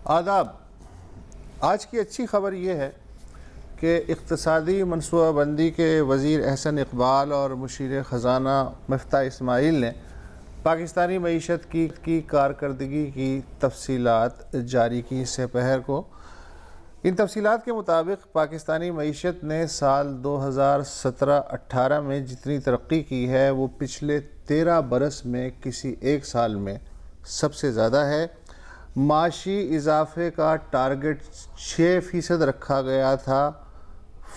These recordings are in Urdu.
آداب۔ آج کی اچھی خبر یہ ہے کہ اقتصادی منصوبہ بندی کے وزیر احسن اقبال اور مشیر خزانہ مفتاح اسماعیل نے پاکستانی معیشت کی کارکردگی کی تفصیلات جاری کی سے پہر کو۔ ان تفصیلات کے مطابق پاکستانی معیشت نے سال 2017-18 میں جتنی ترقی کی ہے وہ پچھلے 13 برس میں کسی ایک سال میں سب سے زیادہ ہے۔ معاشی اضافے کا ٹارگٹ 6% رکھا گیا تھا،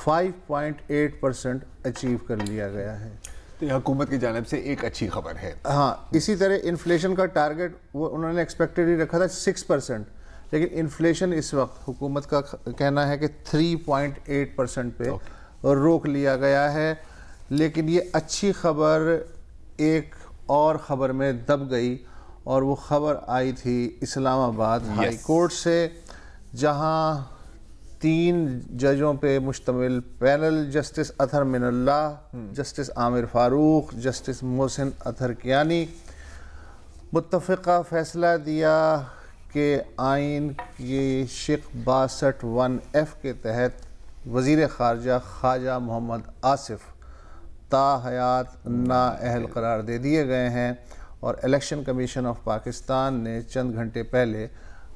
5.8% اچیو کر لیا گیا ہے۔ تو یہ حکومت کی جانب سے ایک اچھی خبر ہے۔ ہاں، اسی طرح انفلیشن کا ٹارگٹ وہ انہوں نے ایکسپیکٹڈ ہی رکھا تھا 6%، لیکن انفلیشن اس وقت حکومت کا کہنا ہے کہ 3.8% پہ روک لیا گیا ہے۔ لیکن یہ اچھی خبر ایک اور خبر میں دب گئی، اور وہ خبر آئی تھی اسلام آباد ہائی کورٹ سے، جہاں 3 ججوں پہ مشتمل پینل جسٹس اطہر من اللہ، جسٹس عامر فاروق، جسٹس محسن اطہر کیانی متفقہ فیصلہ دیا کہ آئین کی شق 62(1)(f) کے تحت وزیر خارجہ خواجہ محمد آصف تا حیات نااہل قرار دے دیے گئے ہیں، اور الیکشن کمیشن آف پاکستان نے چند گھنٹے پہلے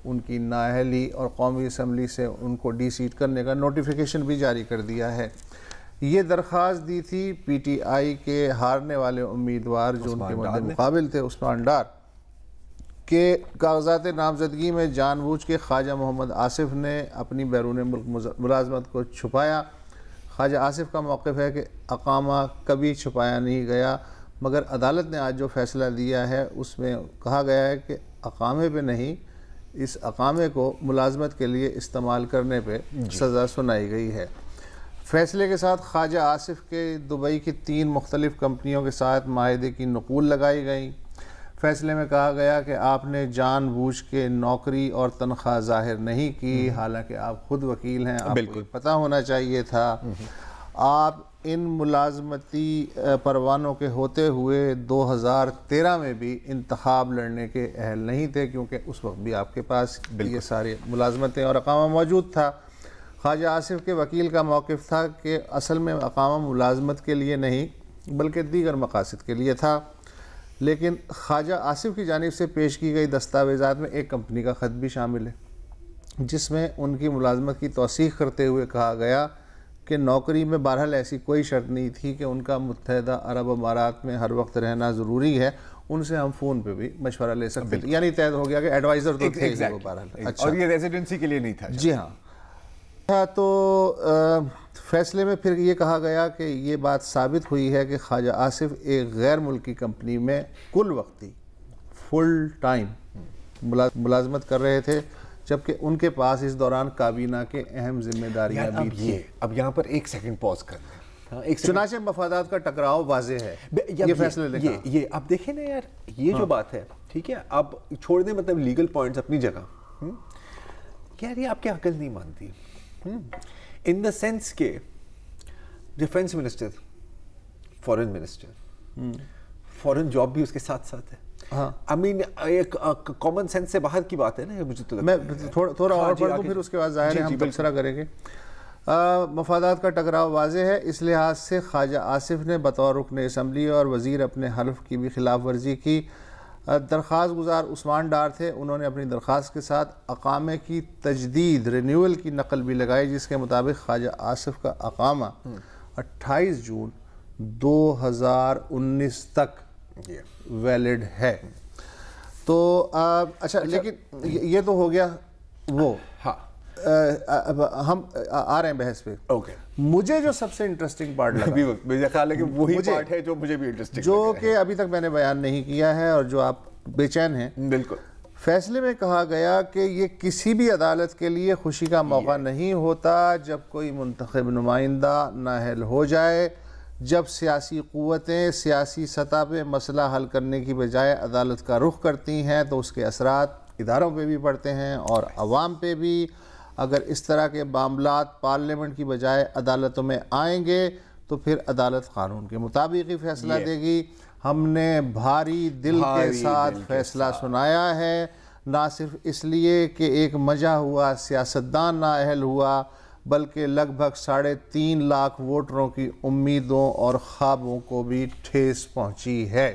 ان کی نااہلی اور قومی اسمبلی سے ان کو ڈی سیٹ کرنے کا نوٹیفیکیشن بھی جاری کر دیا ہے۔ یہ درخواست دی تھی پی ٹی آئی کے ہارنے والے امیدوار جو ان کے مقابل تھے، عثمان ڈار، کہ کاغذات نامزدگی میں جان بوجھ کے خواجہ محمد آصف نے اپنی بیرون ملک ملازمت کو چھپایا۔ خواجہ آصف کا موقف ہے کہ اقامہ کبھی چھپایا نہیں گیا، مگر عدالت نے آج جو فیصلہ دیا ہے اس میں کہا گیا ہے کہ اقامے پہ نہیں، اس اقامے کو ملازمت کے لیے استعمال کرنے پہ سزا سنائی گئی ہے۔ فیصلے کے ساتھ خواجہ آصف کے دبئی کی 3 مختلف کمپنیوں کے ساتھ معاہدے کی نقول لگائی گئیں۔ فیصلے میں کہا گیا کہ آپ نے جان بوجھ کے نوکری اور تنخواہ ظاہر نہیں کی، حالانکہ آپ خود وکیل ہیں، آپ کو پتہ ہونا چاہیے تھا۔ آپ ان ملازمتی پروانوں کے ہوتے ہوئے 2013 میں بھی انتخاب لڑنے کے اہل نہیں تھے، کیونکہ اس وقت بھی آپ کے پاس یہ سارے ملازمتیں اور اقامہ موجود تھا۔ خواجہ آصف کے وکیل کا موقف تھا کہ اصل میں اقامہ ملازمت کے لیے نہیں بلکہ دیگر مقاصد کے لیے تھا، لیکن خواجہ آصف کی جانب سے پیش کی گئی دستاویزات میں ایک کمپنی کا خط بھی شامل ہے، جس میں ان کی ملازمت کی توثیق کرتے ہوئے کہا گیا کہ نوکری میں بہرحال ایسی کوئی شرط نہیں تھی کہ ان کا متحدہ عرب امارات میں ہر وقت رہنا ضروری ہے، ان سے ہم فون پہ بھی مشورہ لے سکتے ہیں، یعنی طے ہو گیا کہ ایڈوائزر تو تھے وہ بہرحال۔ اور یہ ریزیڈنسی کے لیے نہیں تھا۔ جی ہاں، تو فیصلے میں پھر یہ کہا گیا کہ یہ بات ثابت ہوئی ہے کہ خواجہ آصف ایک غیر ملکی کمپنی میں کل وقتی فل ٹائم ملازمت کر رہے تھے، جبکہ ان کے پاس اس دوران کابینہ کے اہم ذمہ داریاں بھی تھیں۔ اب یہاں پر ایک سیکنڈ پاز کر لیں۔ چنانچہ مفادات کا ٹکراؤ واضح ہے، یہ فیصلے لے کر یہ اب دیکھیں نا یار، یہ جو بات ہے ٹھیک ہے، اب چھوڑ دیں مطلب لیگل پوائنٹس اپنی جگہ، یار یہ آپ کی عقل نہیں مانتی، ان دا سینس کہ ڈیفینس منسٹر، فورن منسٹر، فورن جاب بھی اس کے ساتھ ساتھ ہے۔ I mean ایک کامن سینس سے باہر کی بات ہے نا، مجھے تو میں تھوڑا اور پڑھ دوں، پھر اس کے بعد ظاہر ہے ہم تبصرہ کریں گے۔ مفادات کا ٹکراؤ واضح ہے، اس لحاظ سے خواجہ آصف نے بطور رکن اسمبلی اور وزیر اپنے حلف کی بھی خلاف ورزی کی۔ درخواست گزار عثمان ڈار تھے، انہوں نے اپنی درخواست کے ساتھ اقامے کی تجدید رینیول کی نقل بھی لگائی، جس کے مطابق خواجہ آصف کا اقامہ 28 جون 2019 تک ویلڈ ہے۔ تو اچھا، لیکن یہ تو ہو گیا وہ، ہم آ رہے ہیں بحث پہ۔ مجھے جو سب سے انٹرسٹنگ پارٹ لگا، میرا خیال ہے کہ وہی پارٹ ہے جو مجھے بھی انٹرسٹنگ، جو کہ ابھی تک میں نے بیان نہیں کیا ہے اور جو آپ بے چین ہیں۔ بالکل، فیصلے میں کہا گیا کہ یہ کسی بھی عدالت کے لیے خوشی کا موقع نہیں ہوتا جب کوئی منتخب نمائندہ نااہل ہو جائے، جب سیاسی قوتیں سیاسی سطح پہ مسئلہ حل کرنے کی بجائے عدالت کا رخ کرتی ہیں تو اس کے اثرات اداروں پہ بھی پڑتے ہیں اور عوام پہ بھی۔ اگر اس طرح کے معاملات پارلیمنٹ کی بجائے عدالتوں میں آئیں گے تو پھر عدالت قانون کے مطابق ہی فیصلہ دے گی۔ ہم نے بھاری دل کے ساتھ فیصلہ سنایا ہے، نہ صرف اس لیے کہ ایک مجا ہوا سیاستدان نااہل ہوا بلکہ لگ بھگ 3.5 لاکھ ووٹروں کی امیدوں اور خوابوں کو بھی ٹھیس پہنچی ہے۔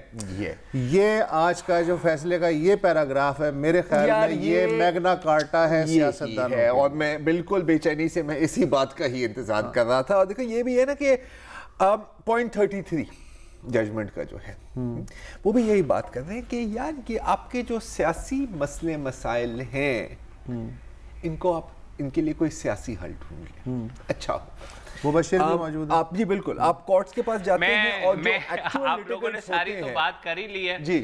یہ آج کا جو فیصلے کا یہ پیراگراف ہے میرے خیال میں یہ میگنا کارٹا ہے سیاستدانوں ہے، اور میں بالکل بے چینی سے میں اسی بات کا ہی انتظار کر رہا تھا۔ اور دیکھو یہ بھی ہے نا کہ .33 ججمنٹ کا جو ہے وہ بھی یہی بات کر رہے ہیں کہ یار یہ آپ کے جو سیاسی مسئلے مسائل ہیں ان کے لیے کوئی سیاسی حل ڈھونڈ لیں، اچھا ہو۔ مبشر بھی موجود ہے۔ آپ جی بالکل، آپ کورٹس کے پاس جاتے ہیں اور جو آپ لوگوں نے ساری تو بات کر ہی لی ہے جی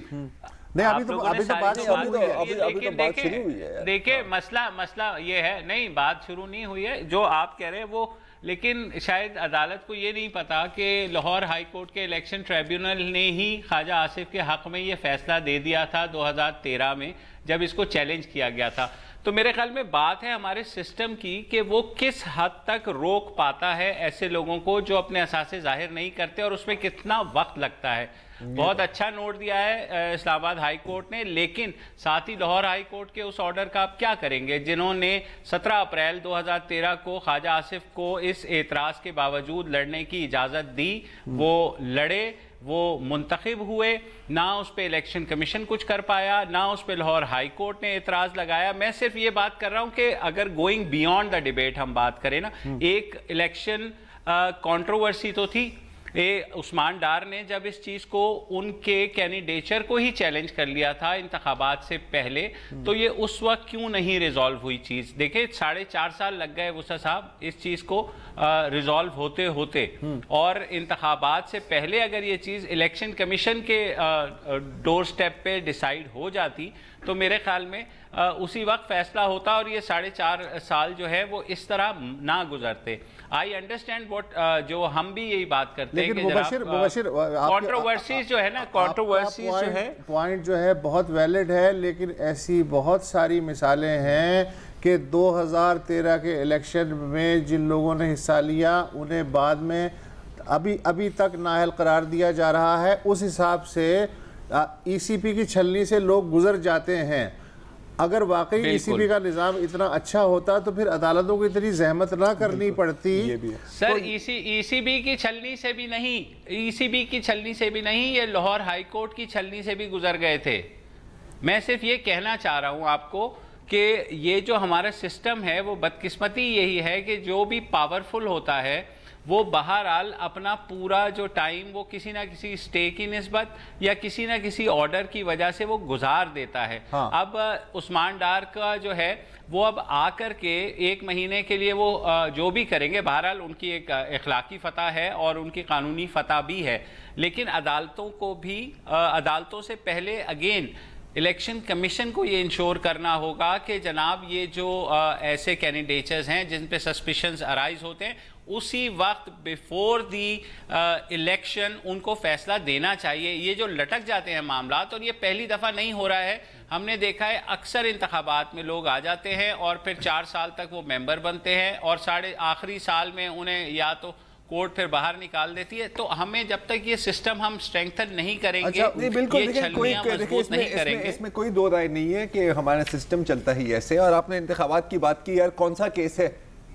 نہیں ابھی تو بات شروع ہوئی ہے۔ دیکھیں مسئلہ یہ ہے، نہیں بات شروع نہیں ہوئی ہے جو آپ کہہ رہے ہیں وہ، لیکن شاید عدالت کو یہ نہیں پتا کہ لاہور ہائی کورٹ کے الیکشن ٹریبیونل نے ہی خواجہ آصف کے حق میں یہ فیصلہ دے دیا تھا 2013 میں جب اس کو چیلنج کیا گیا تھا۔ تو میرے خیال میں بات ہے ہمارے سسٹم کی کہ وہ کس حد تک روک پاتا ہے ایسے لوگوں کو جو اپنے اثاثے ظاہر نہیں کرتے، اور اس میں کتنا وقت لگتا ہے۔ بہت اچھا نوٹ دیا ہے اسلام آباد ہائی کورٹ نے، لیکن ساتھ ہی لاہور ہائی کورٹ کے اس آرڈر کا آپ کیا کریں گے جنہوں نے 17 اپریل 2013 کو خواجہ آصف کو اس اعتراض کے باوجود لڑنے کی اجازت دی، وہ لڑے، وہ منتخب ہوئے، نہ اس پہ الیکشن کمیشن کچھ کر پایا، نہ اس پہ لاہور ہائی کورٹ نے اعتراض لگایا۔ میں صرف یہ بات کر رہا ہوں کہ اگر گوئنگ بیونڈ دا ڈیبیٹ ہم بات کریں نا، ایک الیکشن کنٹروورسی تو تھی، عثمان ڈار نے جب اس چیز کو ان کے کینڈیڈیچر کو ہی چیلنج کر لیا تھا انتخابات سے پہلے، تو یہ اس وقت کیوں نہیں ریزالو ہوئی چیز؟ دیکھیں 4.5 سال لگ گئے وسع صاحب اس چیز کو ریزالو ہوتے ہوتے، اور انتخابات سے پہلے اگر یہ چیز الیکشن کمیشن کے ڈور سٹیپ پہ ڈیسائیڈ ہو جاتی تو میرے خیال میں اسی وقت فیصلہ ہوتا اور یہ 4.5 سال جو ہے وہ اس طرح نہ گزرتے۔ آئی انڈرسٹینڈ واٹ، جو ہم بھی یہی بات کرتے ہیں کہ کنٹروورسیز جو ہے نا، کنٹروورسیز جو ہے پوائنٹ جو ہے بہت ویلڈ ہے، لیکن ایسی بہت ساری مثالیں ہیں کہ 2013 کے الیکشن میں جن لوگوں نے حصہ لیا انہیں بعد میں ابھی تک نااہل قرار دیا جا رہا ہے۔ اس حساب سے ای سی پی کی چھلنی سے لوگ گزر جاتے ہیں۔ اگر واقعی ای سی پی کا نظام اتنا اچھا ہوتا تو پھر عدالتوں کو اتنی زحمت نہ کرنی پڑتی۔ سر ای سی بی کی چھلنی سے بھی نہیں، ای سی بی کی چھلنی سے بھی نہیں، یہ لاہور ہائی کورٹ کی چھلنی سے بھی گزر گئے تھے۔ میں صرف یہ کہنا چاہ رہا ہوں آپ کو کہ یہ جو ہمارا سسٹم ہے وہ بدقسمتی یہی ہے کہ جو بھی پاورفل ہوتا ہے وہ بہرحال اپنا پورا جو ٹائم وہ کسی نہ کسی سٹے کی نسبت یا کسی نہ کسی آرڈر کی وجہ سے وہ گزار دیتا ہے۔ اب عثمان ڈار کا جو ہے وہ اب آ کر کے 1 مہینے کے لیے وہ جو بھی کریں گے، بہرحال ان کی ایک اخلاقی فتح ہے اور ان کی قانونی فتح بھی ہے، لیکن عدالتوں کو بھی عدالتوں سے پہلے اگین الیکشن کمیشن کو یہ انشور کرنا ہوگا کہ جناب یہ جو ایسے کینڈیڈیٹس ہیں جن پہ سسپیشنز ارائز ہوتے ہیں اسی وقت بیفور دی الیکشن ان کو فیصلہ دینا چاہیے۔ یہ جو لٹک جاتے ہیں معاملات، اور یہ پہلی دفعہ نہیں ہو رہا ہے، ہم نے دیکھا ہے اکثر انتخابات میں لوگ آ جاتے ہیں اور پھر 4 سال تک وہ ممبر بنتے ہیں اور آخری سال میں انہیں یا تو کورٹ پھر باہر نکال دیتی ہے۔ تو ہمیں جب تک یہ سسٹم ہم اسٹرینگتھن نہیں کریں گے، یہ چھلنیاں مضبوط نہیں کریں گے۔ اس میں کوئی دو رائے نہیں ہے کہ ہمارا سسٹم چلتا ہی ایسے۔ اور آپ نے انتخابات کی بات کی، یار کون سا کیس ہے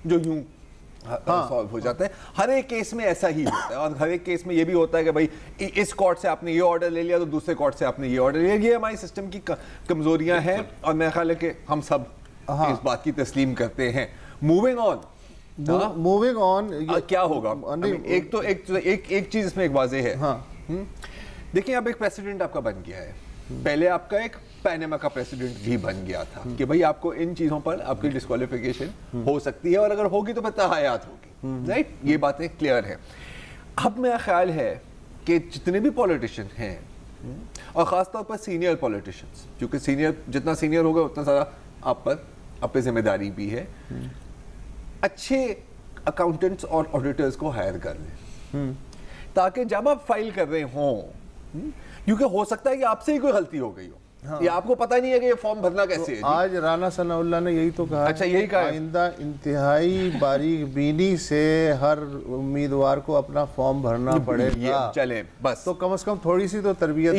جو یوں سالو ہو جاتا ہے؟ ہر ایک کیس میں ایسا ہی ہوتا ہے، اور ہر ایک کیس میں یہ بھی ہوتا ہے کہ بھائی اس کورٹ سے آپ نے یہ آرڈر لے لیا تو دوسرے کورٹ سے آپ نے یہ آرڈر لے لیا۔ یہ ہماری سسٹم کی کمزوریاں ہیں اور میرا خیال ہے کہ ہم سب اس بات کی تسلیم کرتے ہیں۔ موونگ آن کیا ہوگا؟ ایک چیز اس میں ایک واضح ہے، دیکھیں اب ایک پریسیڈنٹ آپ کا بن گیا ہے، پہلے آپ کا ایک پیناما کا پریسیڈنٹ بھی بن گیا تھا کہ بھئی آپ کو ان چیزوں پر آپ کی ڈسکوالیفیکیشن ہو سکتی ہے، اور اگر ہوگی تو پھر تحایات ہوگی، رائٹ؟ یہ باتیں کلیئر ہیں۔ اب میرا خیال ہے کہ جتنے بھی پولیٹیشین ہیں، اور خاص طور پر سینئر پولیٹیشینز، کیونکہ جتنا سینئر ہوگا اتنا زیادہ آپ پہ ذمہ داری بھی ہے، اچھے اکاؤنٹنٹس اور آڈیٹرز کو ہائر کر لیں تاکہ جب آپ فائل کر رہے ہوں، کیونکہ ہو سکتا ہے کہ آپ سے ہی کوئی غلطی ہو گئی ہو، یہ آپ کو پتہ نہیں ہے کہ یہ فارم بھرنا کیسے ہے. آج رانا ثناء اللہ نے یہی تو کہا. اچھا یہی کہا. آئندہ انتہائی باریک بینی سے ہر امیدوار کو اپنا فارم بھرنا پڑے گا. چلیں بس, تو کم از کم تھوڑی سی تو تربیت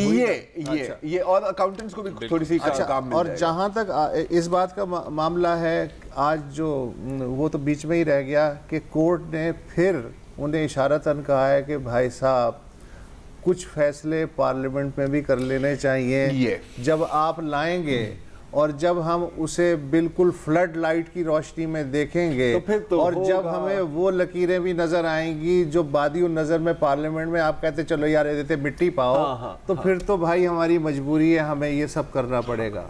یہ اور اکاؤنٹنٹس کو بھی تھوڑی سی کام مل جائے گا. اور جہاں تک اس بات کا معاملہ ہے, آج جو وہ تو بیچ میں ہی رہ گیا کہ کورٹ نے پھر انہیں اشارتاً کہا ہے کہ بھائی صاحب کچھ فیصلے پارلیمنٹ میں بھی کر لینے چاہیے. جب آپ لائیں گے اور جب ہم اسے بالکل فلڈ لائٹ کی روشنی میں دیکھیں گے اور جب ہمیں وہ لکیریں بھی نظر آئیں گی جو بادی النظر میں پارلیمنٹ میں آپ کہتے چلو یار دیتے مٹی پاؤ, تو پھر تو بھائی ہماری مجبوری ہے, ہمیں یہ سب کرنا پڑے گا.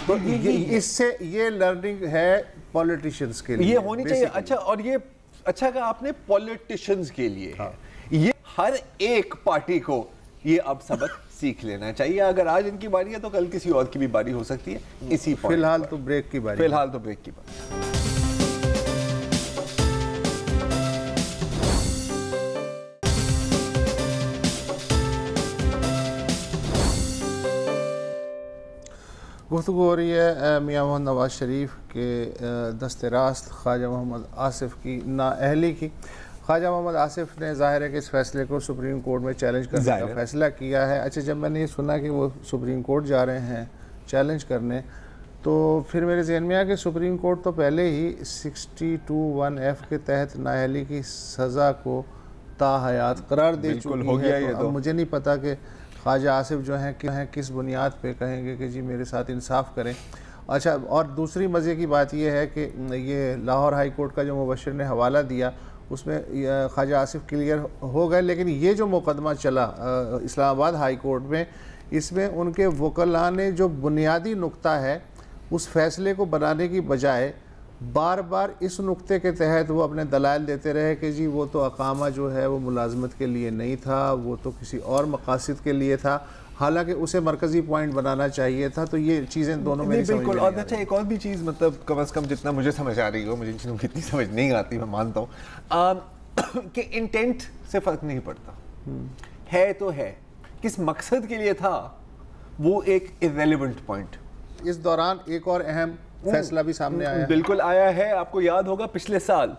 تو اس سے یہ لرننگ ہے پولیٹیشنز کے لیے, یہ ہونی چاہیے. اچھا, اور یہ اچھا کہا آپ نے پولیٹیشنز کے لیے, یہ ہر ایک پارٹی کو یہ اب سبق سیکھ لینا چاہیے. اگر آج ان کی باری ہے تو کل کسی اور کی بھی باری ہو سکتی ہے. اسی فی الحال تو بریک کی باری. گفتگو ہو رہی ہے میاں محمد نواز شریف کے دست راست خواجہ محمد آصف کی نااہلی کی. خواجہ محمد آصف نے ظاہر ہے کہ اس فیصلے کو سپریم کورٹ میں چیلنج کرنے کا فیصلہ کیا ہے. اچھا, جب میں نے یہ سنا کہ وہ سپریم کورٹ جا رہے ہیں چیلنج کرنے, تو پھر میرے ذہن میں آیا کہ سپریم کورٹ تو پہلے ہی 62(1)(f) کے تحت نااہلی کی سزا کو تاحیات قرار دے چکی ہے. اب مجھے نہیں پتا کہ خواجہ آصف جو ہیں کس بنیاد پہ کہیں گے کہ جی میرے ساتھ انصاف کریں. اچھا, اور دوسری مزے کی بات یہ ہے کہ یہ لاہور ہائی کورٹ کا جو مبشر نے حوالہ دیا اس میں خواجہ آصف کلیئر ہو گئے, لیکن یہ جو مقدمہ چلا اسلام آباد ہائی کورٹ میں, اس میں ان کے وکلاء نے جو بنیادی نقطہ ہے اس فیصلے کو بنانے کی بجائے بار بار اس نقطے کے تحت وہ اپنے دلائل دیتے رہے کہ جی وہ تو اقامہ جو ہے وہ ملازمت کے لیے نہیں تھا, وہ تو کسی اور مقاصد کے لیے تھا, حالانکہ اسے مرکزی پوائنٹ بنانا چاہیے تھا. تو یہ چیزیں دونوں میں بالکل. اور اچھا ایک اور بھی چیز, مطلب کم از کم جتنا مجھے سمجھ آ رہی ہو, مجھے چیزوں کی اتنی سمجھ نہیں آتی, میں مانتا ہوں کہ انٹینٹ سے فرق نہیں پڑتا, ہے تو ہے, کس مقصد کے لیے تھا وہ ایک irrelevant پوائنٹ. اس دوران ایک اور اہم فیصلہ بھی سامنے آیا, بالکل آیا ہے. آپ کو یاد ہوگا پچھلے سال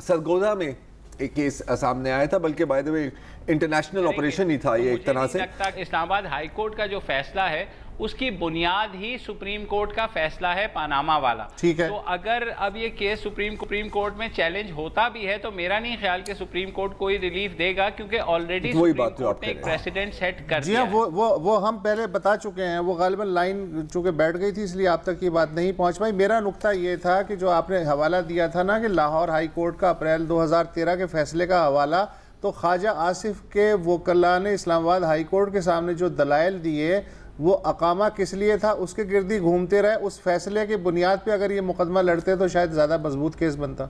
سرگودا میں ایک کیس سامنے آیا تھا, بلکہ by the way international operation ہی تھا یہ ایک طرح سے. اسلام آباد ہائی کورٹ کا جو فیصلہ ہے اس کی بنیاد ہی سپریم کورٹ کا فیصلہ ہے پاناما والا. ٹھیک ہے, تو اگر اب یہ کیس سپریم کورٹ میں چیلنج ہوتا بھی ہے تو میرا نہیں خیال کہ سپریم کورٹ کوئی ریلیف دے گا, کیونکہ آلریڈی سپریم کورٹ نے ایک پریسیڈنٹ سیٹ کر دیا. جی ہاں, وہ ہم پہلے بتا چکے ہیں, وہ غالباً لائن چونکہ بیٹھ گئی تھی اس لیے آپ تک یہ بات نہیں پہنچ پائی. میرا نقطہ یہ تھا کہ جو آپ نے حوالہ دیا تھا نا کہ لاہور ہائی کورٹ کا اپریل 2013 کے فیصلے کا حوالہ, تو خواجہ آصف کے وکلاء نے اسلام آباد ہائی کورٹ کے سامنے جو دلائل دیے وہ اقامہ کس لیے تھا اس کے گردی گھومتے رہے. اس فیصلے کی بنیاد پہ اگر یہ مقدمہ لڑتے تو شاید زیادہ مضبوط کیس بنتا.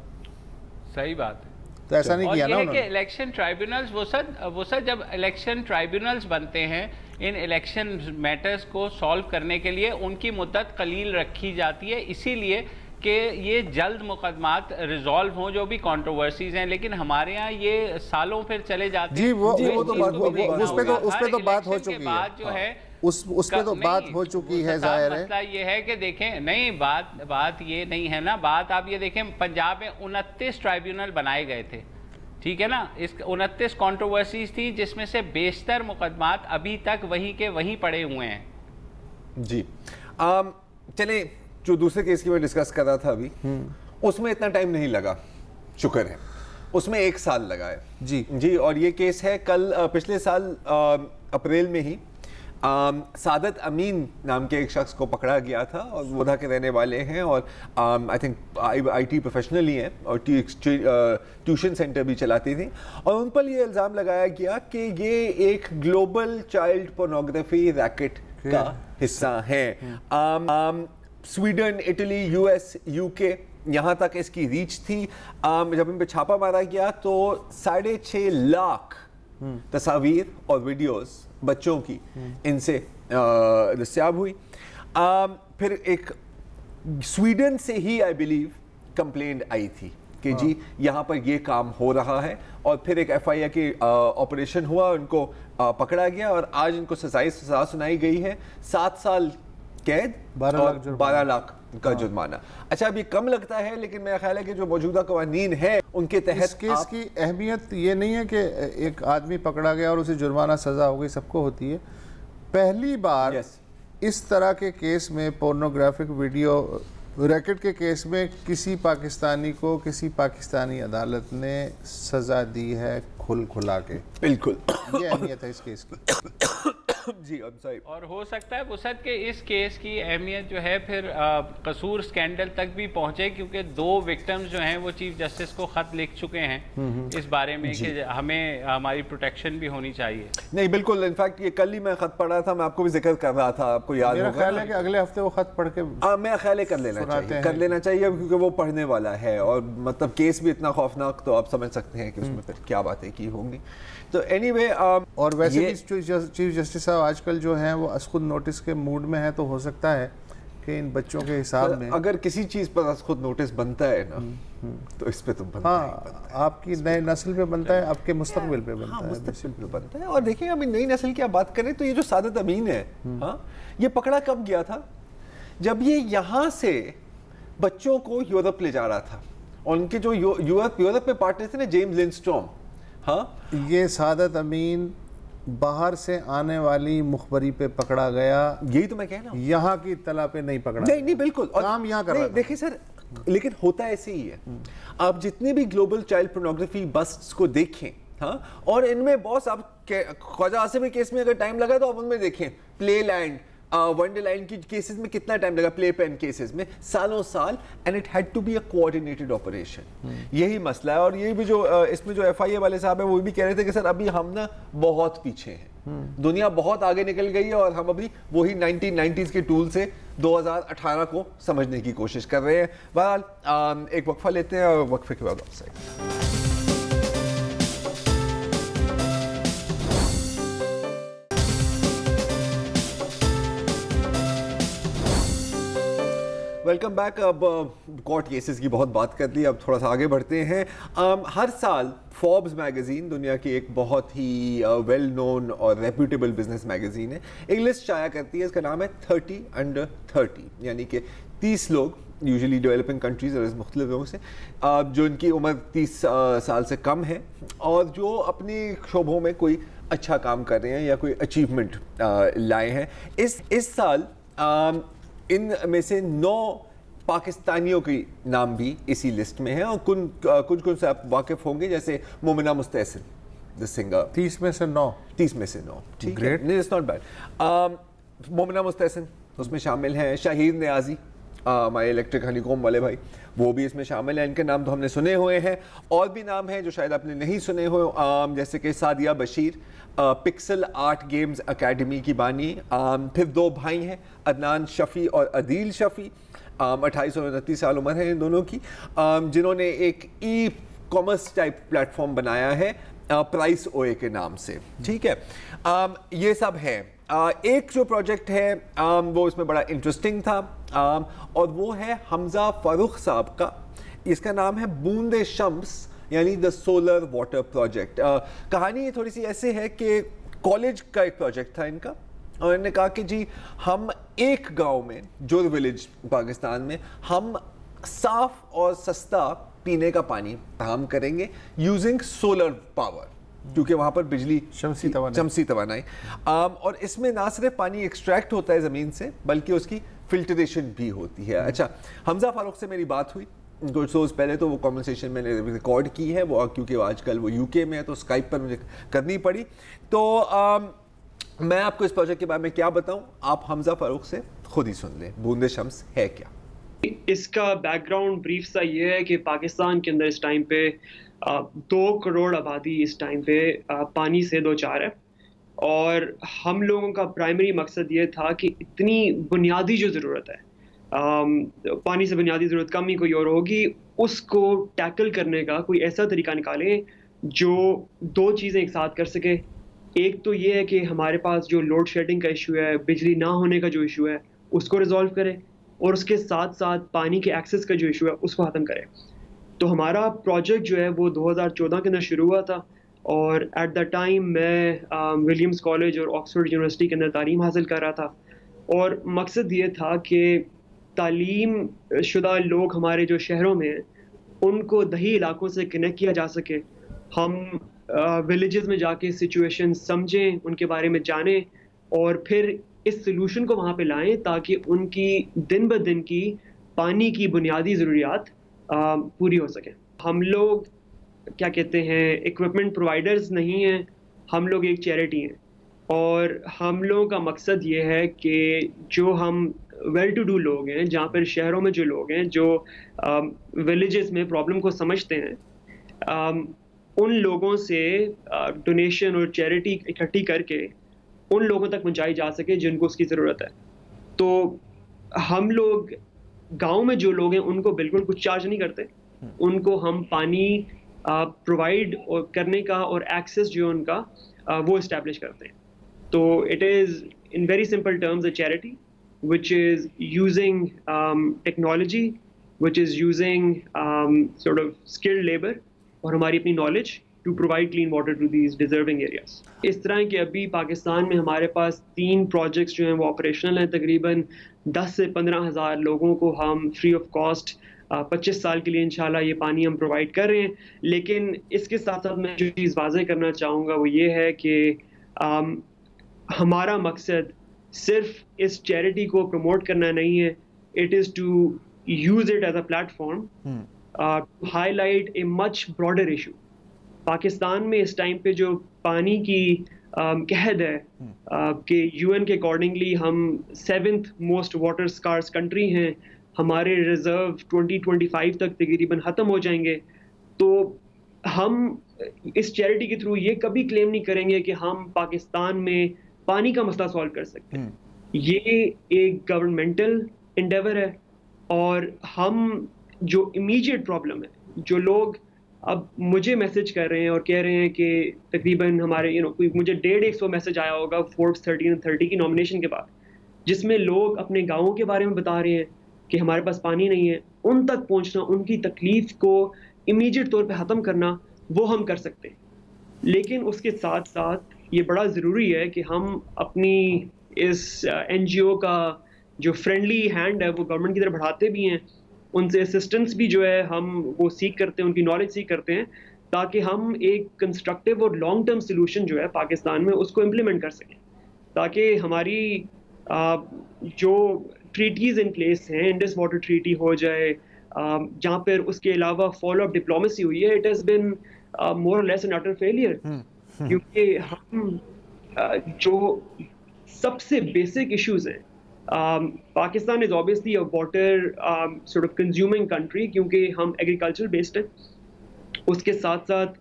صحیح بات ہے, تو ایسا نہیں کیا نا انہوں نے. الیکشن ٹرائیبونلز وہ سر جب الیکشن ٹرائیبونلز بنتے ہیں ان الیکشن میٹرز کو سالو کرنے کے لیے ان کی مدت قلیل رکھی جاتی ہے, اسی لیے کہ یہ جلد مقدمات ریزالو ہوں جو بھی کنٹروورسیز ہیں. لیکن ہمارے ہاں یہ سالوں پھر چلے جاتے ہیں. جی وہ اس پہ تو بات ہو چکی ہے, جو ہے اس پہ تو بات ہو چکی ہے. ظاہر ہے مسئلہ یہ ہے کہ دیکھیں, نہیں بات یہ نہیں ہے نا, بات آپ یہ دیکھیں پنجاب میں 29 ٹرائیبیونل بنائے گئے تھے, ٹھیک ہے نا, اس 29 کنٹروورسیز تھی جس میں سے بیشتر مقدمات ابھی تک وہیں کے وہیں پڑے ہوئے ہیں. جی چلیں, جو دوسرے کیس کی میں ڈسکس کر رہا تھا ابھی, اس میں اتنا ٹائم نہیں لگا, شکر ہے, اس میں 1 سال لگا ہے. جی اور یہ کیس ہے کل پچھلے سال اپریل میں ہی سعادت امین نام کے ایک شخص کو پکڑا گیا تھا, اور وہ ادھر کے رہنے والے ہیں, اور آئی تھنک آئی ٹی پروفیشنل ہی ہیں, اور ٹیوشن سینٹر بھی چلاتی تھیں, اور ان پر یہ الزام لگایا گیا کہ یہ ایک گلوبل چائلڈ پورنوگرافی ریکٹ کا حصہ ہیں. Sweden, Italy, U S, you کے, یہاں تک اس کی ریچ تھی. جب ان پہ چھاپا مارا گیا تو 6.5 لاکھ تصاویر اور ویڈیوز بچوں کی ان سے دستیاب ہوئی. پھر ایک سویڈن سے ہی آئی بلیو کمپلینٹ آئی تھی کہ جی یہاں پر یہ کام ہو رہا ہے, اور پھر ایک FIA کی آپریشن ہوا, ان کو پکڑا گیا اور آج ان کو سزا سنائی گئی ہے, 7 سال قید, 12 لاکھ کا جرمانہ. اچھا اب یہ کم لگتا ہے, لیکن میرا خیال ہے کہ جو موجودہ قوانین ہیں ان کے تحت اس کیس کی اہمیت یہ نہیں ہے کہ ایک آدمی پکڑا گیا اور اسے جرمانہ سزا ہو گئی, سب کو ہوتی ہے. پہلی بار اس طرح کے کیس میں, پورنوگرافک ویڈیو ریکٹ کے کیس میں, کسی پاکستانی کو کسی پاکستانی عدالت نے سزا دی ہے کھل کھلا کے. بالکل یہ اہمیت ہے اس کیس کی. جی اور ہو سکتا ہے وسعت کہ اس کیس کی اہمیت جو ہے پھر قصور سکینڈل تک بھی پہنچے, کیونکہ 2 وکٹمز جو ہیں وہ چیف جسٹس کو خط لکھ چکے ہیں اس بارے میں کہ ہمیں ہماری پروٹیکشن بھی ہونی چاہیے. نہیں بالکل, انفیکٹ یہ کل ہی میں خط پڑھا تھا, میں آپ کو بھی ذکر کر رہا تھا, آپ کو یاد ہوگا. میرا خیال ہے کہ اگلے ہفتے وہ خط پڑھ کے میرا خیال ہے کر لینا چاہیے کیونکہ وہ پڑھنے والا ہے, اور مطلب کیس بھی اتنا خوفناک, تو آپ سمجھ سکتے ہیں کہ اس میں پھر کیا باتیں کی ہوں گی. تو اینی وے, اور ویسے بھی چیف جسٹس صاحب آج کل جو ہیں وہ از خود نوٹس کے موڈ میں ہے, تو ہو سکتا ہے کہ ان بچوں کے حساب میں اگر کسی چیز پر از خود نوٹس بنتا ہے نا تو اس پہ تو بنتا ہے, آپ کی نئے نسل پہ بنتا ہے, آپ کے مستقبل پہ بنتا ہے, مستقبل پہ بنتا ہے. اور دیکھیں ابھی نئی نسل کی آپ بات کریں تو یہ جو سعادت امین ہے, یہ پکڑا کب گیا تھا؟ جب یہ یہاں سے بچوں کو یورپ لے جا رہا تھا, اور ان کے جو یورپ میں پارٹنر تھے نا, جیمز لنسٹروم. یہ سعادت امین باہر سے آنے والی مخبری پہ پکڑا گیا, یہی تو میں کہہ رہا ہوں, یہاں کی اطلاع پہ نہیں پکڑا. نہیں بالکل, کام یہاں کر رہا تھا. دیکھیں سر, لیکن ہوتا ایسے ہی ہے. آپ جتنے بھی گلوبل چائلڈ پورنوگرافی بسٹس کو دیکھیں, اور ان میں بہت, آپ خواجہ آصف کے کیس میں اگر ٹائم لگا تو آپ ان میں دیکھیں, پلے لینڈ, ونڈر لینڈ کی کیسز میں کتنا ٹائم لگا, پلے پین کیسز میں سالوں سال, and it had to be a coordinated operation. یہی مسئلہ ہے. اور یہ بھی جو اس میں جو FIA والے صاحب ہیں وہ بھی کہہ رہے تھے کہ سر ابھی ہم نا بہت پیچھے ہیں, دنیا بہت آگے نکل گئی ہے, اور ہم ابھی وہی 1990s کے ٹول سے 2018 کو سمجھنے کی کوشش کر رہے ہیں. بہرحال ایک وقفہ لیتے ہیں, اور وقفے کے بعد آپ سے ویلکم بیک. اب کورٹ کیسز کی بہت بات کر لی, اب تھوڑا سا آگے بڑھتے ہیں. ہر سال فوربس میگزین, دنیا کی ایک بہت ہی ویل نون اور ریپیوٹیبل بزنس میگزین ہے, ایک لسٹ شائع کرتی ہے, اس کا نام ہے 30 Under 30, یعنی کہ 30 لوگ یوزلی ڈیولپنگ کنٹریز اور مختلف لوگوں سے جو ان کی عمر 30 سال سے کم ہے, اور جو اپنی شعبوں میں کوئی اچھا کام کر رہے ہیں یا کوئی اچیومنٹ لائے ہیں. اس سال ان میں سے 9 پاکستانیوں کی نام بھی اسی لسٹ میں ہیں, اور کن سے آپ واقف ہوں گے, جیسے مومنہ مستحسن, the singer. 30 میں سے 9. Great. It's not bad. مومنہ مستحسن اس میں شامل ہیں. شاہیر نیازی, ہمارے الیکٹرک ہنی کوم والے بھائی, وہ بھی اس میں شامل ہیں. ان کے نام تو ہم نے سنے ہوئے ہیں, اور بھی نام ہیں جو شاید آپ نے نہیں سنے ہوئے, جیسے کہ Sadia Bashir, pixel art games academy کی بانی. پھر 2 بھائی ہیں, عدنان شفیع اور عدیل شفیع, 28 اور 29 سال عمر ہے ان دونوں کی, جنہوں نے ایک e commerce type plate form بنایا ہے پرائس OA کے نام سے. ٹھیک ہے, یہ سب ہے. ایک جو پروجیکٹ ہے وہ اس میں بڑا انٹرسٹنگ تھا, اور وہ ہے حمزہ فاروق صاحب کا. اس کا نام ہے بوند شمس, یعنی دا سولر واٹر پروجیکٹ. کہانی یہ تھوڑی سی ایسے ہے کہ کالج کا ایک پروجیکٹ تھا ان کا, اور انہوں نے کہا کہ جی ہم ایک گاؤں میں, جور ولیج پاکستان میں, ہم صاف اور سستا پینے کا پانی فراہم کریں گے یوزنگ سولر پاور, کیونکہ وہاں پر بجلی شمسی توانائی. اور اس میں نہ صرف پانی ایکسٹریکٹ ہوتا ہے زمین سے, بلکہ اس کی فلٹریشن بھی ہوتی ہے. اچھا, حمزہ فاروق سے میری بات ہوئی کچھ روز پہلے, تو وہ کانورسیشن میں نے ریکارڈ کی ہے, وہ کیونکہ آج کل وہ UK میں ہے تو اسکائپ پر مجھے کرنی پڑی. تو میں آپ کو اس پروجیکٹ کے بارے میں کیا بتاؤں, آپ حمزہ فاروق سے خود ہی سن لیں. بوند شمس ہے کیا؟ اس کا بیک گراؤنڈ بریف سا یہ ہے کہ پاکستان کے اندر اس ٹائم پہ 2 کروڑ آبادی اس ٹائم پہ پانی سے دوچار ہے, اور ہم لوگوں کا پرائمری مقصد یہ تھا کہ اتنی بنیادی جو ضرورت ہے, پانی سے بنیادی ضرورت کم ہی کوئی اور ہوگی, اس کو ٹیکل کرنے کا کوئی ایسا طریقہ نکالیں جو 2 چیزیں ایک ساتھ کر سکے. ایک تو یہ ہے کہ ہمارے پاس جو لوڈ شیڈنگ کا ایشو ہے, بجلی نہ ہونے کا جو ایشو ہے, اس کو ریزالو کرے, اور اس کے ساتھ ساتھ پانی کے ایکسس کا جو ایشو ہے اس کو ختم کرے. تو ہمارا پروجیکٹ جو ہے وہ 2014 کے اندر شروع ہوا تھا, اور ایٹ دا ٹائم میں ولیمز کالج اور آکسفورڈ یونیورسٹی کے اندر تعلیم حاصل کر رہا تھا, اور مقصد یہ تھا کہ تعلیم شدہ لوگ ہمارے جو شہروں میں ہیں ان کو دیہی علاقوں سے کنیکٹ کیا جا سکے. ہم ولیجز میں جا کے سچویشن سمجھیں, ان کے بارے میں جانیں, اور پھر اس سلوشن کو وہاں پہ لائیں تاکہ ان کی دن بہ دن کی پانی کی بنیادی ضروریات پوری ہو سکیں. ہم لوگ کیا کہتے ہیں اکوپمنٹ پرووائڈرز نہیں ہیں, ہم لوگ ایک چیریٹی ہیں, اور ہم لوگوں کا مقصد یہ ہے کہ جو ہم ویل ٹو ڈو لوگ ہیں, جہاں پر شہروں میں جو لوگ ہیں جو ولیجز میں پرابلم کو سمجھتے ہیں, ان لوگوں سے ڈونیشن اور چیریٹی اکٹھی کر کے ان لوگوں تک پہنچائی جا سکے جن کو اس کی ضرورت ہے. تو ہم لوگ گاؤں میں جو لوگ ہیں ان کو بالکل کچھ چارج نہیں کرتے, ان کو ہم پانی پرووائڈ کرنے کا اور ایکسیس جو ان کا وہ اسٹیبلش کرتے ہیں. تو it is in very simple terms a charity which is using technology, which is using sort of skilled labor اور ہماری اپنی knowledge to provide clean water to these deserving areas. اس طرح کہ ابھی پاکستان میں ہمارے پاس 3 projects جو ہیں وہ operational ہیں, تقریباً 10 سے 15 ہزار لوگوں کو ہم free of cost 25 سال کے لیے انشاءاللہ یہ پانی ہم پرووائڈ کر رہے ہیں. لیکن اس کے ساتھ ساتھ میں جو چیز واضح کرنا چاہوں گا وہ یہ ہے کہ ہمارا مقصد صرف اس چیریٹی کو پروموٹ کرنا نہیں ہے, it is to use it as a platform to highlight a much broader issue. Pakistan میں اس ٹائم پہ جو پانی کی قحط ہے کہ یو این کے اکارڈنگلی ہم 7th most water scars country ہیں, ہمارے ریزرو 2025 تک تقریباً ختم ہو جائیں گے. تو ہم اس چیریٹی کے تھرو یہ کبھی کلیم نہیں کریں گے کہ ہم پاکستان میں پانی کا مسئلہ سالو کر سکتے ہیں. یہ ایک گورنمنٹل انڈیور ہے, اور ہم جو امیجیٹ پرابلم ہے, جو لوگ اب مجھے میسج کر رہے ہیں اور کہہ رہے ہیں کہ تقریباً ہمارے مجھے 150 میسج آیا ہوگا فوربس 1330 کی نامینیشن کے بعد, جس میں لوگ اپنے گاؤں کے بارے میں بتا رہے ہیں کہ ہمارے پاس پانی نہیں ہے. ان تک پہنچنا, ان کی تکلیف کو امیجیٹ طور پہ ختم کرنا وہ ہم کر سکتے ہیں. لیکن اس کے ساتھ ساتھ یہ بڑا ضروری ہے کہ ہم اپنی اس این جی او کا جو فرینڈلی ہینڈ ہے وہ گورنمنٹ کی طرف بڑھاتے بھی ہیں, ان سے اسسٹنس بھی جو ہے ہم وہ سیکھ کرتے ہیں, ان کی نالج سیکھ کرتے ہیں, تاکہ ہم ایک کنسٹرکٹیو اور لانگ ٹرم سلوشن جو ہے پاکستان میں اس کو امپلیمنٹ کر سکیں, تاکہ ہماری جو ٹریٹیز ان پلیس ہیں, انڈس واٹر ٹریٹی ہو جائے, جہاں پر اس کے علاوہ فالو اپ ڈپلومیسی ہوئی ہے, اٹ ہیز بین مور اور لیس این اٹر فیلئر. کیونکہ ہم جو سب سے بیسک ایشوز ہیں, پاکستان از obviously a water sort of consuming country کیونکہ ہم ایگریکلچر بیسڈ ہیں. اس کے ساتھ ساتھ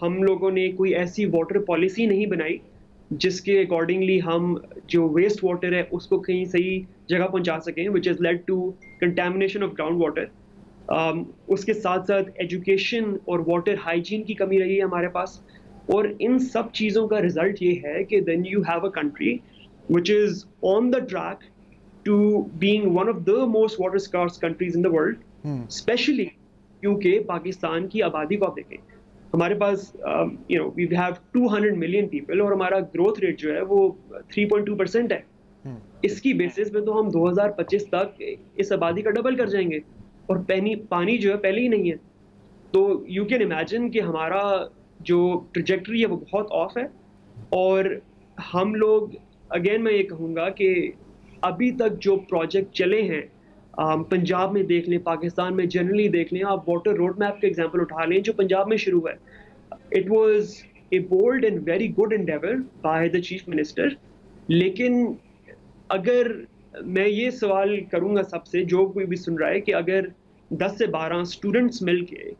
ہم لوگوں نے کوئی ایسی واٹر پالیسی نہیں بنائی جس کے اکارڈنگلی ہم جو ویسٹ واٹر ہے اس کو کہیں صحیح جگہ پہنچا سکیں, which has led to contamination of ground water. اس کے ساتھ ساتھ ایجوکیشن اور واٹر ہائیجین کی کمی رہی ہے ہمارے پاس. اور ان سب چیزوں کا رزلٹ یہ ہے کہ then you have a country which is on the track to being one of the most water scarce countries in the world, especially کیونکہ پاکستان کی آبادی کو آپ دیکھیں, ہمارے پاس we have 200 million people اور ہمارا گروتھ ریٹ جو ہے وہ 3.2% ہے. اس کی بیسس پہ تو ہم 2025 تک اس آبادی کا ڈبل کر جائیں گے, اور پانی جو ہے پہلے ہی نہیں ہے. تو یو کین امیجن کہ ہمارا جو ٹریجیکٹری ہے وہ بہت آف ہے. اور ہم لوگ اگین میں یہ کہوں گا کہ ابھی تک جو پروجیکٹ چلے ہیں, پنجاب میں دیکھ لیں, پاکستان میں جنرلی دیکھ لیں, آپ واٹر روڈ میپ کا ایگزامپل اٹھا لیں جو پنجاب میں شروع ہے. It was a bold and very good endeavour by the chief minister. لیکن اگر میں یہ سوال کروں گا سب سے جو کوئی بھی سن رہا ہے کہ اگر 10 سے 12 اسٹوڈنٹس مل کے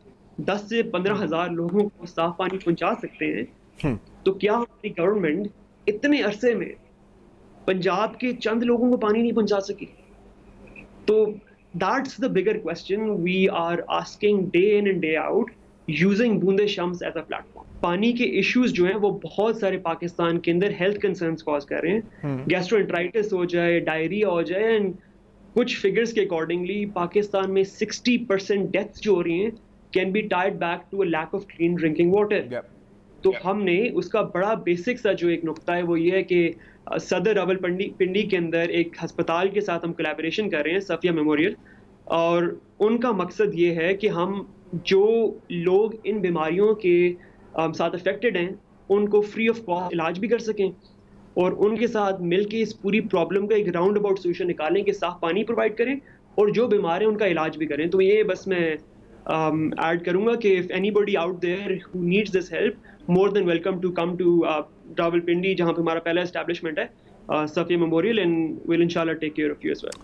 10 سے 15 ہزار لوگوں کو صاف پانی پہنچا سکتے ہیں, تو کیا ہماری گورنمنٹ اتنے عرصے میں پنجاب کے چند لوگوں کو پانی نہیں پہنچا سکی؟ تو that's the bigger question we are asking day in and day out using بوندے Shams as a platform. پانی کے ایشوز جو ہیں وہ بہت سارے پاکستان کے اندر ہیلتھ کنسرنس کاز کر رہے ہیں, گیسٹرو انٹرائٹس ہو جائے, ڈائریا ہو جائے, اینڈ کچھ فگرز کے اکارڈنگلی پاکستان میں 60% ڈیتھس جو ہو رہی ہیں can be tied back to a lack of clean drinking water. تو ہم نے اس کا بڑا بیسک سا جو ایک نقطہ ہے وہ یہ ہے کہ صدر راولپنڈی کے اندر ایک ہسپتال کے ساتھ ہم کولیبریشن کر رہے ہیں, صفیہ میموریل, اور ان کا مقصد یہ ہے کہ ہم جو لوگ ان بیماریوں کے ساتھ افیکٹڈ ہیں ان کو فری آف کاسٹ علاج بھی کر سکیں, اور ان کے ساتھ مل کے اس پوری پرابلم کا ایک راؤنڈ اباؤٹ سولوشن نکالیں کہ صاف پانی پرووائڈ کریں اور جو بیمار ہیں ان کا علاج بھی کریں. تو یہ بس میں ایڈ کروں گا کہ if anybody out there who needs this help, more than welcome to come to Rawalpindi, جہاں پہ ہمارا پہلا اسٹیبلشمنٹ ہے, Safia memorial, and we'll inshallah take care of you as well.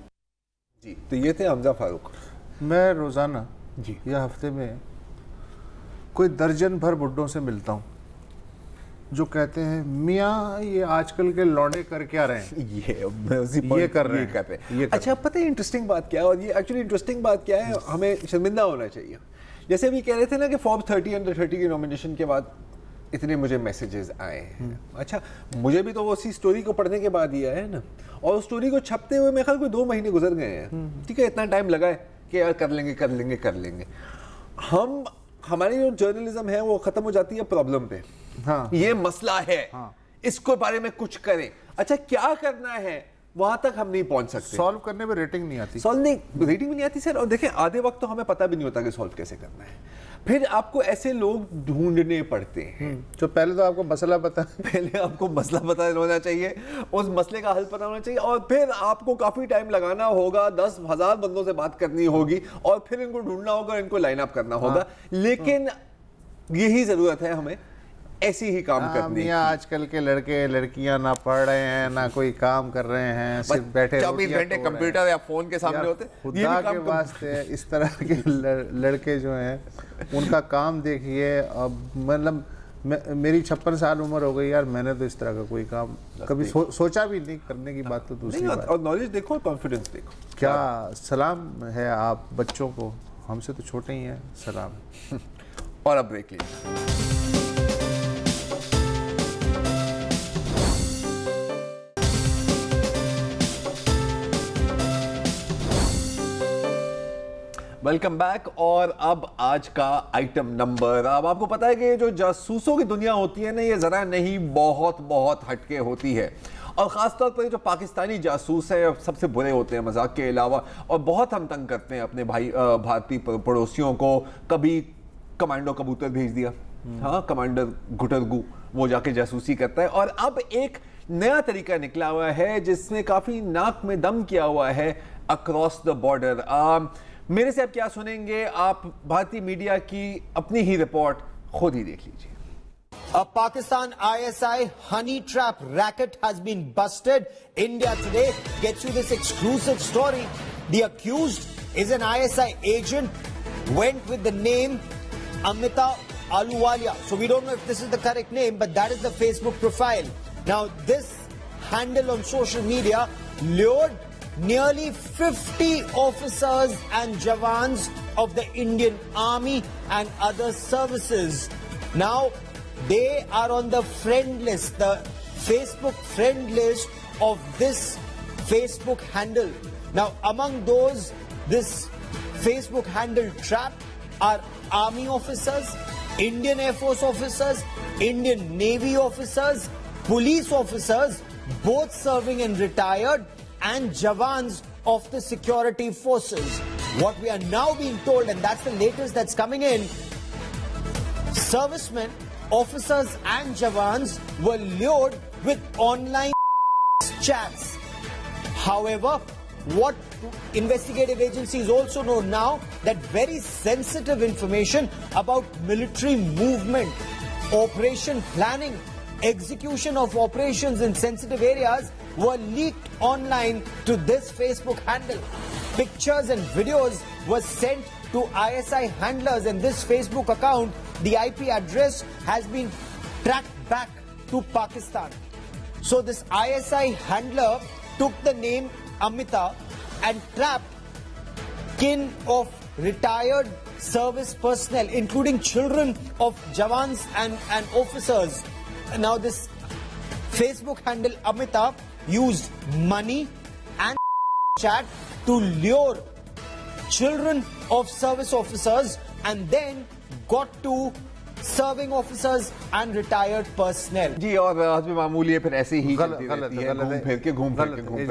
جی تو یہ تھے حمزہ فاروق. میں روزانہ یا ہفتے میں کوئی درجن بھر بڈھوں سے ملتا ہوں جو کہتے ہیں میاں یہ آج کل کے لوڈے کر کیا رہے ہیں, یہ کر رہے ہیں. اچھا پتہ ہے انٹرسٹنگ بات کیا ہے, اور یہ ایکچولی انٹرسٹنگ بات کیا ہے, ہمیں شرمندہ ہونا چاہیے. جیسے ابھی کہہ رہے تھے نا کہ فوربس 30 انڈر 30 کی نومینیشن کے بعد اتنے مجھے میسیجز آئے ہیں. اچھا مجھے بھی تو وہ اسی سٹوری کو پڑھنے کے بعد ہی آیا ہے نا, اور اس سٹوری کو چھپتے ہوئے میرے خیال کوئی 2 مہینے گزر گئے ہیں. ٹھیک ہے, اتنا ٹائم لگا ہے کہ یار کر لیں گے. ہماری جو جرنلزم ہے وہ ختم ہو جاتی ہے پرابلم پہ. یہ مسئلہ ہے, اس کو بارے میں کچھ کریں. اچھا کیا کرنا ہے وہاں تک ہم نہیں پہنچ سکتے. سالو کرنے میں ریٹنگ نہیں آتی, ریٹنگ بھی نہیں آتی سر. اور دیکھیں آدھے وقت تو ہمیں پتہ بھی نہیں ہوتا کہ سالو کیسے کرنا ہے. پھر آپ کو ایسے لوگ ڈھونڈنے پڑتے ہیں جو پہلے تو آپ کو مسئلہ پتہ ہونا چاہیے, اس مسئلے کا حل پتہ ہونا چاہیے, اور پھر آپ کو کافی ٹائم لگانا ہوگا, 10,000 بندوں سے بات کرنی ہوگی, اور پھر ان کو ڈھونڈنا ہوگا, ان کو لائن اپ کرنا ہوگا. لیکن یہی ضرورت ہے ہمیں ایسی ہی کام کرنی ہے. آج کل کے لڑکے لڑکیاں نہ پڑھ رہے ہیں نہ کوئی کام کر رہے ہیں, صرف بیٹھے 24 گھنٹے کمپیوٹر یا فون کے سامنے ہوتے. خدا کے واسطے اس طرح کے لڑکے جو ہیں ان کا کام دیکھیے. اب مطلب میری 56 سال عمر ہو گئی یار, میں نے تو اس طرح کا کوئی کام کبھی سوچا بھی نہیں کرنے کی بات. تو دوسری بات, اور نالج دیکھو, کانفیڈنس دیکھو. کیا سلام ہے آپ بچوں کو, ہم سے تو چھوٹے ہی ہیں, سلام. اور اب بریک لیجیے. Welcome back. اور اب آج کا آئٹم نمبر, اب آپ کو پتا ہے کہ جو جاسوسوں کی دنیا ہوتی ہے نا, یہ ذرا نہیں بہت ہٹ کے ہوتی ہے, اور خاص طور پر جو پاکستانی جاسوس ہیں سب سے برے ہوتے ہیں مذاق کے علاوہ, اور بہت ہم تنگ کرتے ہیں اپنے بھارتی پڑوسیوں کو. کبھی کمانڈو کبوتر بھیج دیا, ہاں کمانڈر گٹرگو, وہ جا کے جاسوسی کرتا ہے. اور اب ایک نیا طریقہ نکلا ہوا ہے جس میں کافی ناک میں دم کیا ہوا ہے, اکراس دا بارڈر. میرے سے آپ کیا سنیں گے, آپ بھارتی میڈیا کی اپنی ہی رپورٹ خود ہی دیکھ لیجیے. A Pakistan ISI honey trap racket has been busted. India Today gets you this exclusive story. The accused is an ISI agent, went with the name Amita Ahluwalia. So we don't know if this is the correct name, but that is the Facebook profile. Now this handle on social media lured nearly 50 officers and jawans of the Indian Army and other services. Now they are on the friend list, the Facebook friend list of this Facebook handle. Now among those this Facebook handle trap are Army officers, Indian Air Force officers, Indian Navy officers, police officers, both serving and retired, and Jawans of the security forces. What we are now being told, and that's the latest that's coming in, servicemen, officers and Jawans were lured with online chats. However, what investigative agencies also know now, that very sensitive information about military movement, operation planning, execution of operations in sensitive areas were leaked online to this Facebook handle. Pictures and videos were sent to ISI handlers, and this Facebook account, the IP address has been tracked back to Pakistan. So this ISI handler took the name Amita and trapped kin of retired service personnel, including children of Jawans and officers. Now this Facebook handle Amita used money and chat to lure children of service officers and then got to serving officers and retired personnel. جی اور آج معمولی ہے پھر ایسے ہی چلتی رہتی ہے گھوم پھر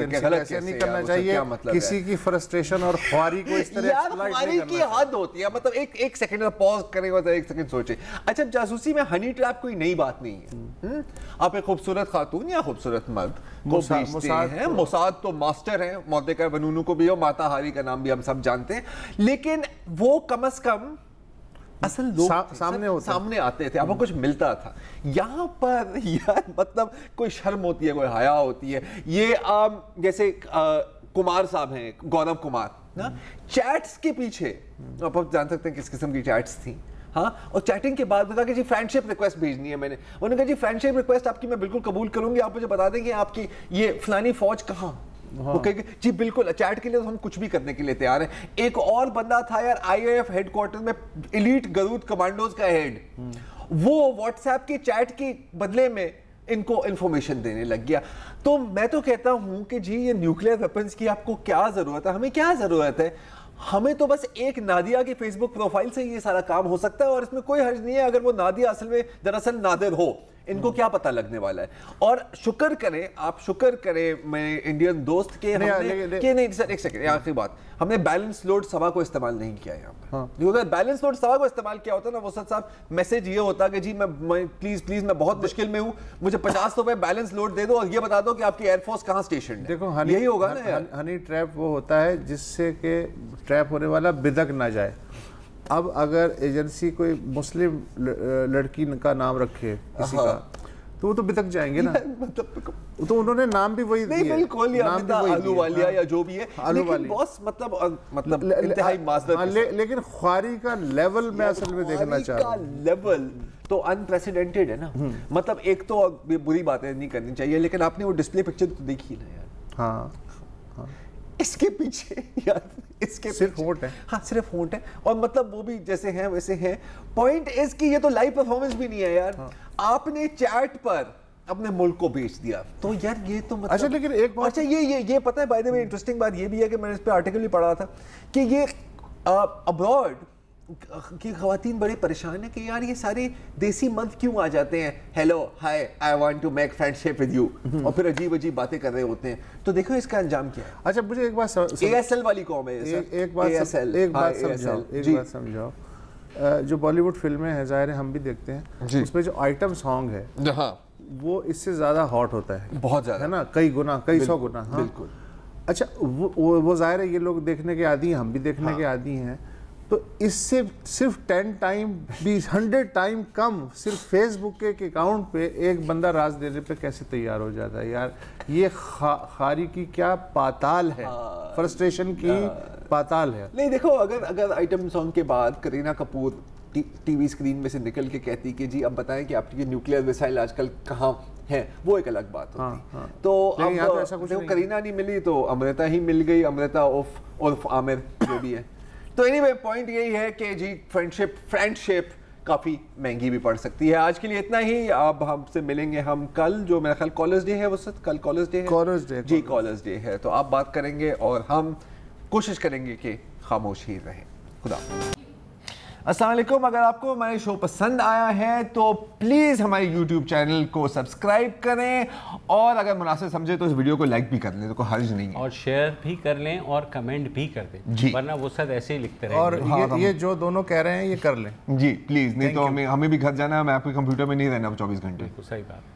کے غلط کیسے نہیں کرنا چاہیے کسی کی فرسٹریشن اور خواری کو اس طرح ایکسپلائٹ نہیں کرنا. کی حد ہوتی ہے مطلب ایک سیکنڈ پاز کریں گے ایک سیکنڈ سوچیں. اچھا جاسوسی میں ہنی ٹریپ کوئی نئی بات نہیں ہے. آپ ایک خوبصورت خاتون یا خوبصورت مرد کو بھیجتے ہیں. موساد تو ماسٹر ہیں موتیکا ونونو کو بھی اور ماتا ہاری کا نام بھی ہم سب جانتے ہیں لیکن وہ کم از کم اصل لوگ سامنے آتے تھے آپ کو کچھ ملتا تھا. یہاں پر یار مطلب کوئی شرم ہوتی ہے کوئی حیا ہوتی ہے. یہ جیسے کمار صاحب ہیں گورو کمار نا چیٹس کے پیچھے آپ جان سکتے ہیں کس قسم کی چیٹس تھیں. ہاں اور چیٹنگ کے بعد بتا کہ جی فرینڈ شپ ریکویسٹ بھیجنی ہے. میں نے انہوں نے کہا جی فرینڈ شپ ریکویسٹ آپ کی میں بالکل قبول کروں گی آپ مجھے بتا دیں کہ آپ کی یہ فلانی فوج کہاں. وہ کہے جی بالکل چیٹ کے لیے تو ہم کچھ بھی کرنے کے لیے تیار ہیں. ایک اور بندہ تھا یار آئی اے ایف ہیڈ کوارٹر میں ایلیٹ گرود کمانڈوز کا ہیڈ وہ واٹس ایپ کی چیٹ کے بدلے میں ان کو انفارمیشن دینے لگ گیا. تو میں تو کہتا ہوں کہ جی یہ نیوکلیئر ویپنز کی آپ کو کیا ضرورت ہے. ہمیں کیا ضرورت ہے. ہمیں تو بس ایک نادیہ کی فیس بک پروفائل سے یہ سارا کام ہو سکتا ہے اور اس میں کوئی حرج نہیں ہے اگر وہ نادیہ اصل میں دراصل نادر ہو. ان کو کیا پتہ لگنے والا ہے. اور شکر کریں آپ شکر کریں میں انڈین دوست کے نہیں سر ایک سیکنڈ آخری بات ہم نے بیلنس لوڈ سوا کو استعمال نہیں کیا یہاں پہ. اگر بیلنس لوڈ سوا کو استعمال کیا ہوتا نا وسعت صاحب میسج یہ ہوتا کہ جی میں پلیز میں بہت مشکل میں ہوں مجھے 50 روپے بیلنس لوڈ دے دو اور یہ بتا دو کہ آپ کی ایئر فورس کہاں اسٹیشن ہے. دیکھو یہی ہوگا نا. ہنی ٹریپ وہ ہوتا ہے جس سے کہ ٹریپ ہونے والا بدک نہ جائے. اب اگر ایجنسی کوئی مسلم لڑکی کا نام رکھے کسی کا تو وہ تو بتک جائیں گے نا. تو انہوں نے نام بھی وہی دیا بالکل آلو والیا یا جو بھی ہے لیکن باس مطلب انتہائی معذرت لیکن خواری کا لیول میں اصل میں دیکھنا چاہتا ہوں. لیول تو انپریسیڈنٹڈ ہے نا. مطلب ایک تو بری باتیں نہیں کرنی چاہیے لیکن آپ نے وہ ڈسپلے پکچر تو دیکھی نا یار. ہاں اس کے پیچھے یار اس کے صرف ہونٹ ہے. ہاں صرف ہونٹ ہے اور مطلب وہ بھی جیسے ہیں ویسے ہیں. پوائنٹ اس کی یہ تو لائیو پرفارمنس بھی نہیں ہے یار. آپ نے چیٹ پر اپنے ملک کو بیچ دیا تو یار یہ تو اچھا لیکن ایک بات اچھا یہ پتہ ہے بائی دی وے انٹرسٹنگ بات یہ بھی ہے کہ میں نے اس پہ آرٹیکل بھی پڑھا تھا کہ یہ ابراڈ کی خواتین بڑے پریشان ہیں کہ یار یہ سارے دیسی منتھ کیوں آ جاتے ہیں hello hi I want to make friendship with you اور پھر عجیب باتیں کر رہے ہوتے ہیں. تو دیکھو اس کا انجام کیا ہے. اچھا مجھے ایک بات اے ایس ایل والی قوم ہے. ایک بات سمجھاؤ جو بالی ووڈ فلمیں ہیں ظاہر ہے ہم بھی دیکھتے ہیں اس میں جو آئٹم سانگ ہے وہ اس سے زیادہ ہاٹ ہوتا ہے بہت زیادہ ہے نا کئی گنا کئی 100 گنا. بالکل. اچھا وہ ظاہر ہے یہ لوگ دیکھنے کے عادی ہیں ہم بھی دیکھنے کے عادی ہیں. تو اس سے صرف 10 ٹائم 100 ٹائم کم صرف فیس بک کے اکاؤنٹ پہ ایک بندہ راز دینے پہ کیسے تیار ہو جاتا ہے یار. یہ خاری کی کیا پاتال ہے فرسٹریشن کی پاتال ہے. نہیں دیکھو اگر آئٹم سانگ کے بعد Kareena Kapoor T V screen میں سے نکل کے کہتی کہ جی اب بتائیں کہ آپ کے نیوکلیئر وسائل آج کل کہاں ہیں وہ ایک الگ بات ہوتی. تو اب کرینہ نہیں ملی تو امرتا ہی مل گئی. امرتا عرف عامر جو بھی ہے. تو اینی وے پوائنٹ یہی ہے کہ جی فرینڈ شپ کافی مہنگی بھی پڑ سکتی ہے. آج کے لیے اتنا ہی. اب ہم سے ملیں گے ہم کل جو میرا خیال کالرز ڈے ہے وسط کل کالرز ڈے ہے جی کالرز ڈے ہے تو آپ بات کریں گے اور ہم کوشش کریں گے کہ خاموش ہی رہیں. خدا. السلام علیکم. اگر آپ کو ہمارے شو پسند آیا ہے تو پلیز ہمارے یوٹیوب چینل کو سبسکرائب کریں اور اگر مناسب سمجھے تو اس ویڈیو کو لائک بھی کر لیں تو کوئی حرج نہیں ہے اور شیئر بھی کر لیں اور کمنٹ بھی کر دیں ورنہ وہ سب ایسے ہی لکھتے رہیں. اور یہ جو دونوں کہہ رہے ہیں یہ کر لیں جی پلیز. نہیں تو ہمیں بھی گھر جانا ہے. میں آپ کے کمپیوٹر میں نہیں رہنا 24 گھنٹے. صحیح بات.